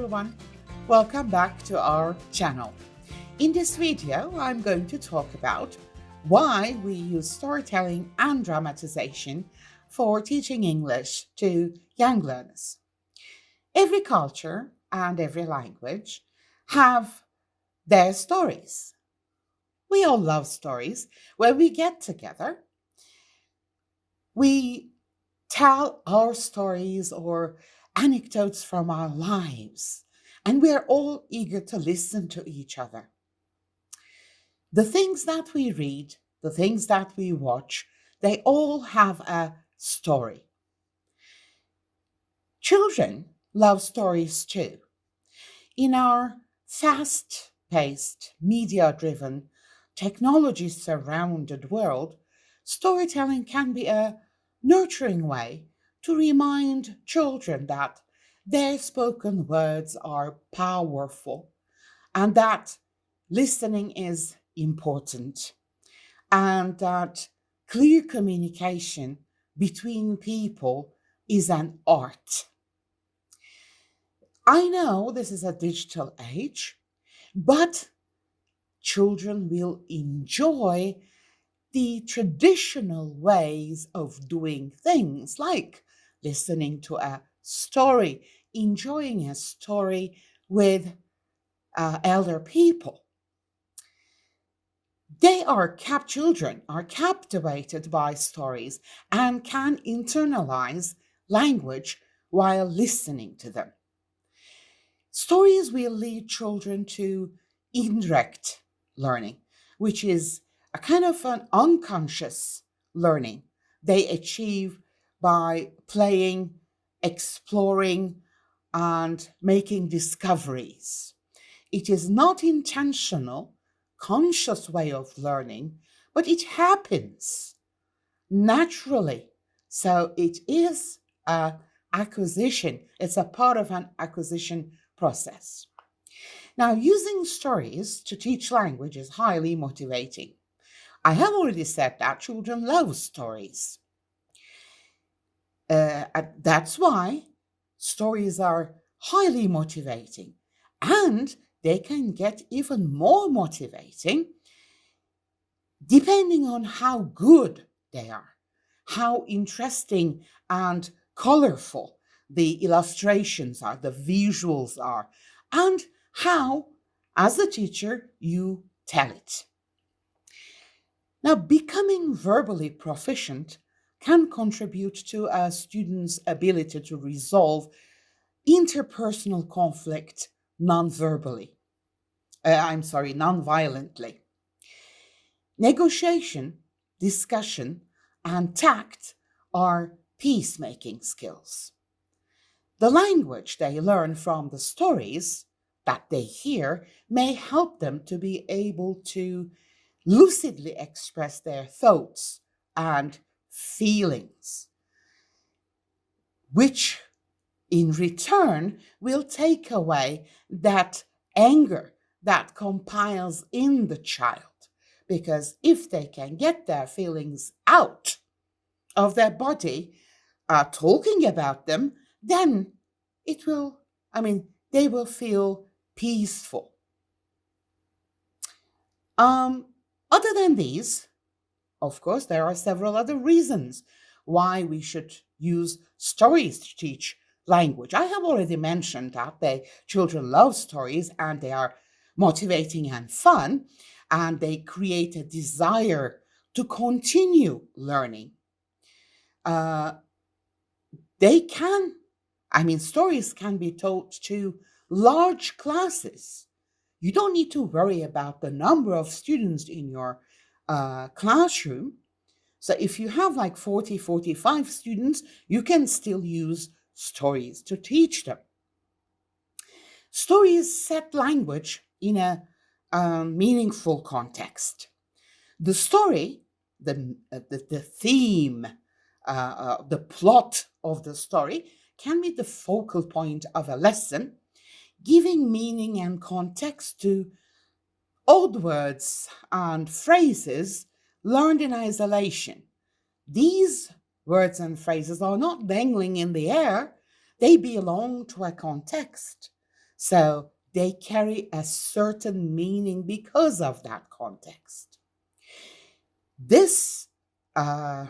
everyone. Welcome back to our channel. In this video, I'm going to talk about why we use storytelling and dramatization for teaching English to young learners. Every culture and every language have their stories. We all love stories. When we get together, we tell our stories or anecdotes from our lives, and we are all eager to listen to each other. The things that we read, the things that we watch, they all have a story. Children love stories too. In our fast-paced, media-driven, technology-surrounded world, storytelling can be a nurturing way to remind children that their spoken words are powerful and that listening is important and that clear communication between people is an art. I know this is a digital age, but children will enjoy the traditional ways of doing things, like listening to a story, enjoying a story with elder people. Children are captivated by stories and can internalize language while listening to them. Stories will lead children to indirect learning, which is a kind of an unconscious learning they achieve by playing, exploring, and making discoveries. It is not intentional, conscious way of learning, but it happens naturally. So it is an acquisition. It's a part of an acquisition process. Now, using stories to teach language is highly motivating. I have already said that children love stories. That's why stories are highly motivating, and they can get even more motivating depending on how good they are, how interesting and colorful the illustrations are, the visuals are, and how, as the teacher, you tell it. Now, becoming verbally proficient can contribute to a student's ability to resolve interpersonal conflict non-violently. Negotiation, discussion, and tact are peacemaking skills. The language they learn from the stories that they hear may help them to be able to lucidly express their thoughts and feelings, which in return will take away that anger that compiles in the child. Because if they can get their feelings out of their body, talking about them, then they will feel peaceful. Other than these, of course, there are several other reasons why we should use stories to teach language. I have already mentioned that children love stories and they are motivating and fun, and they create a desire to continue learning. Stories can be taught to large classes. You don't need to worry about the number of students in your classroom. So if you have like 40, 45 students, you can still use stories to teach them. Stories set language in a meaningful context. The story, the theme, the plot of the story can be the focal point of a lesson, giving meaning and context to old words and phrases learned in isolation. These words and phrases are not dangling in the air. They belong to a context. So they carry a certain meaning because of that context. This uh,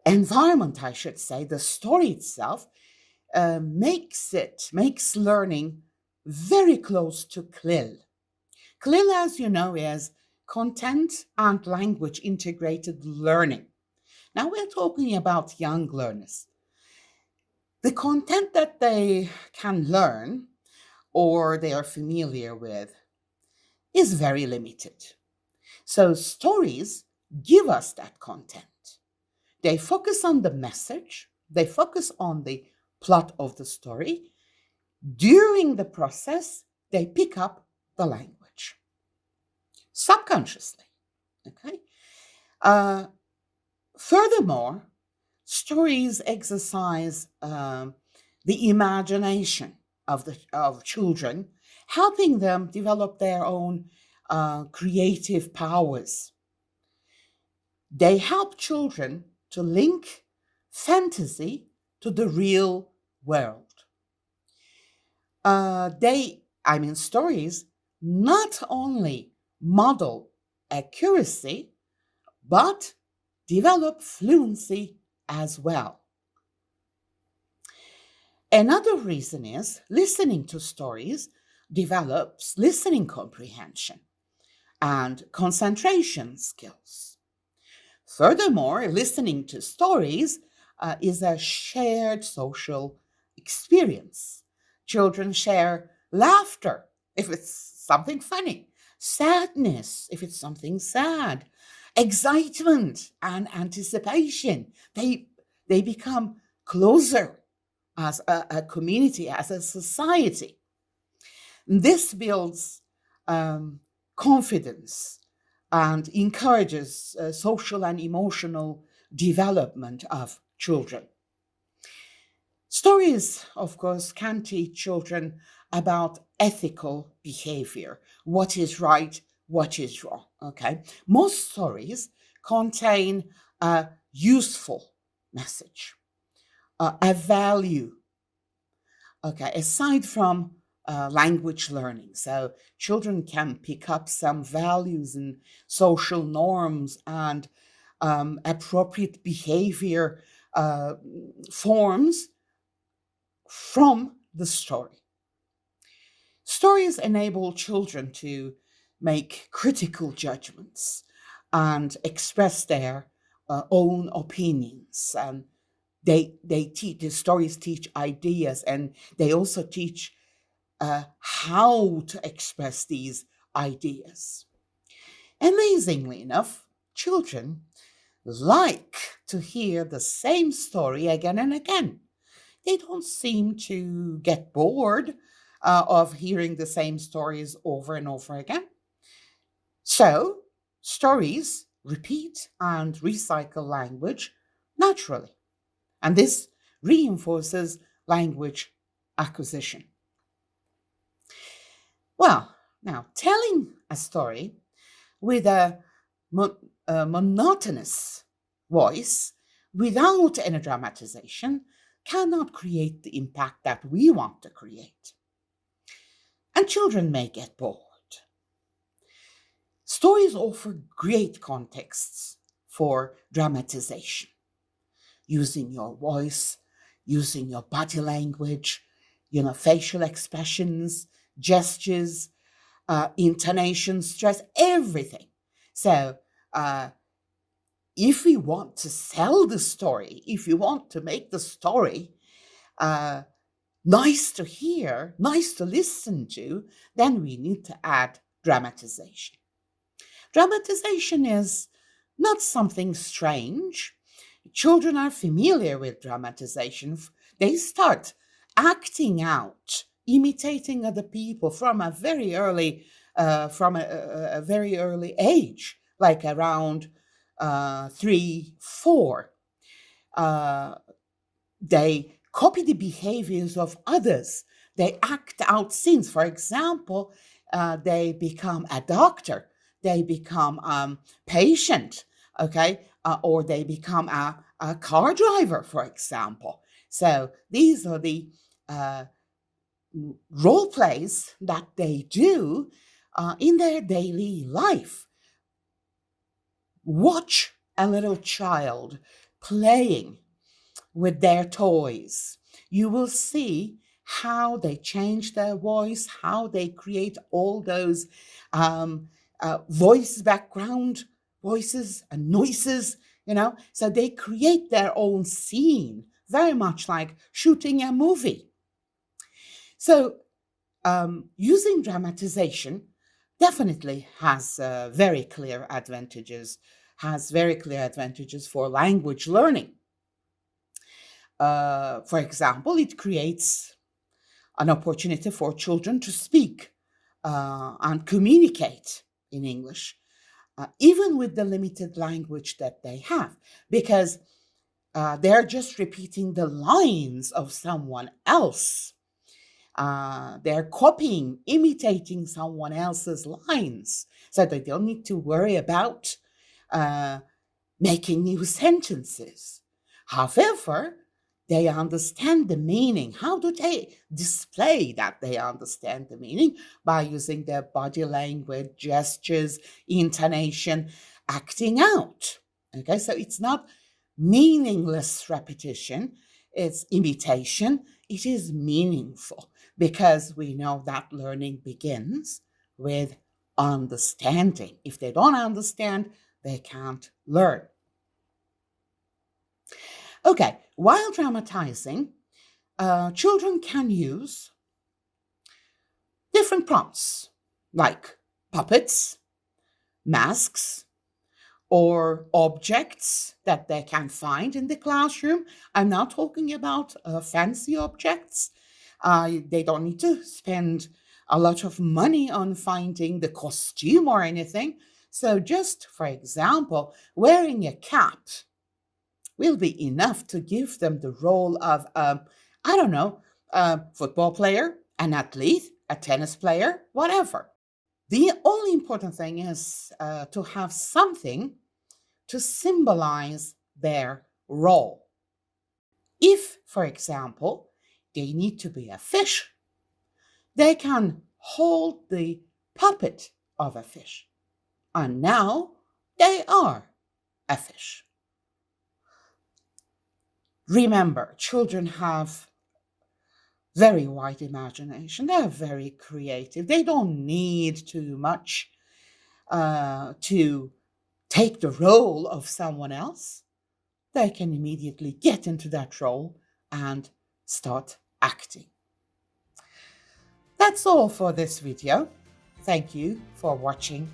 environment, I should say, the story itself, makes learning very close to CLIL. CLIL, as you know, is content and language integrated learning. Now we're talking about young learners. The content that they can learn or they are familiar with is very limited. So stories give us that content. They focus on the message, they focus on the plot of the story. During the process, they pick up the language subconsciously. Okay. Uh, Furthermore, stories exercise the imagination of children, helping them develop their own creative powers. They help children to link fantasy to the real world. Stories not only model accuracy, but develop fluency as well. Another reason is listening to stories develops listening comprehension and concentration skills. Furthermore, listening to stories is a shared social experience. Children share laughter if it's something funny, sadness if it's something sad, excitement and anticipation. They become closer as a community, as a society. This builds confidence and encourages social and emotional development of children. Stories, of course, can teach children about ethical behavior, what is right, what is wrong. Okay, most stories contain a useful message, a value. Okay, aside from language learning, so children can pick up some values and social norms and appropriate behavior forms from the story. Stories enable children to make critical judgments and express their own opinions. And the stories teach ideas, and they also teach how to express these ideas. Amazingly enough, children like to hear the same story again and again. They don't seem to get bored of hearing the same stories over and over again. So, stories repeat and recycle language naturally, and this reinforces language acquisition. Well, now, telling a story with a monotonous voice without any dramatization cannot create the impact that we want to create. And children may get bored. Stories offer great contexts for dramatization, using your voice, using your body language, facial expressions, gestures, intonation, stress, everything. So, if we want to sell the story, if we want to make the story nice to hear, nice to listen to, then we need to add dramatization. Dramatization is not something strange. Children are familiar with dramatization. They start acting out, imitating other people from a very early, very early age, like around 3, 4. They copy the behaviors of others. They act out scenes. For example, they become a doctor. They become patient, okay? Or they become a car driver, for example. So these are the role plays that they do in their daily life. Watch a little child playing with their toys. You will see how they change their voice, how they create all those voice background voices and noises, So they create their own scene, very much like shooting a movie. So using dramatization definitely has very clear advantages, for language learning. For example, it creates an opportunity for children to speak and communicate in English, even with the limited language that they have, because they're just repeating the lines of someone else. They're copying, imitating someone else's lines, so they don't need to worry about making new sentences. However, they understand the meaning. How do they display that they understand the meaning? By using their body language, gestures, intonation, acting out. Okay, so it's not meaningless repetition, it's imitation. It is meaningful because we know that learning begins with understanding. If they don't understand, they can't learn. Okay, while dramatizing, children can use different prompts like puppets, masks, or objects that they can find in the classroom. I'm not talking about fancy objects. They don't need to spend a lot of money on finding the costume or anything. So just, for example, wearing a cap will be enough to give them the role of, a football player, an athlete, a tennis player, whatever. The only important thing is to have something to symbolize their role. If, for example, they need to be a fish, they can hold the puppet of a fish. And now they are a fish. Remember, children have very wide imagination. They're very creative. They don't need too much to take the role of someone else. They can immediately get into that role and start acting. That's all for this video. Thank you for watching.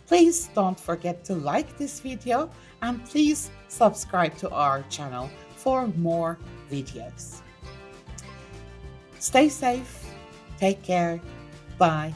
Please don't forget to like this video and please subscribe to our channel for more videos. Stay safe, take care, bye.